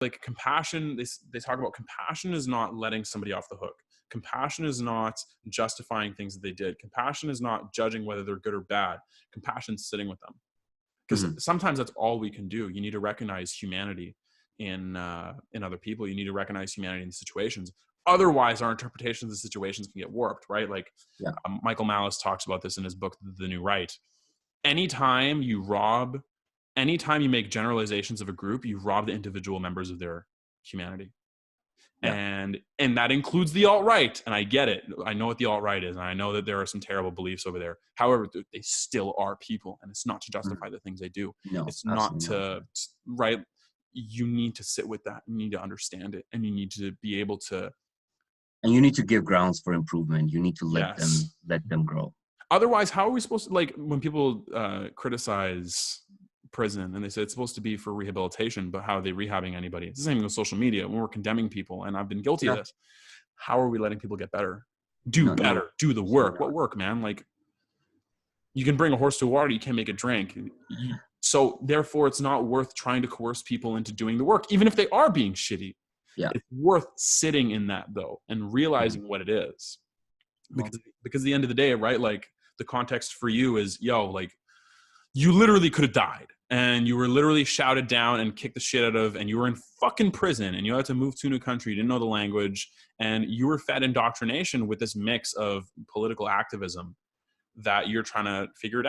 like compassion, they talk about compassion is not letting somebody off the hook. Compassion is not justifying things that they did. Compassion is not judging whether they're good or bad. Compassion is sitting with them. Because sometimes that's all we can do. You need to recognize humanity in other people. You need to recognize humanity in situations. Otherwise, our interpretations of situations can get warped, right? Like Michael Malice talks about this in his book, The New Right. Anytime you make generalizations of a group, you rob the individual members of their humanity. Yeah. And that includes the alt-right. And I get it. I know what the alt-right is. And I know that there are some terrible beliefs over there. However, they still are people. And it's not to justify the things they do. No, it's not to, right? You need to sit with that. You need to understand it. And you need to be able to. And you need to give grounds for improvement. You need to let them grow. Otherwise, how are we supposed to, like, when people criticize prison and they say it's supposed to be for rehabilitation, but how are they rehabbing anybody? It's the same with social media. When we're condemning people, and I've been guilty of this, how are we letting people get better? Do the work. What work, man? Like, you can bring a horse to water, you can't make it drink. So therefore, it's not worth trying to coerce people into doing the work, even if they are being shitty. It's worth sitting in that, though, and realizing what it is. Because at the end of the day, right, like, the context for you is, like, you literally could have died, and you were literally shouted down and kicked the shit out of, and you were in fucking prison, and you had to move to a new country, you didn't know the language, and you were fed indoctrination with this mix of political activism that you're trying to figure it out.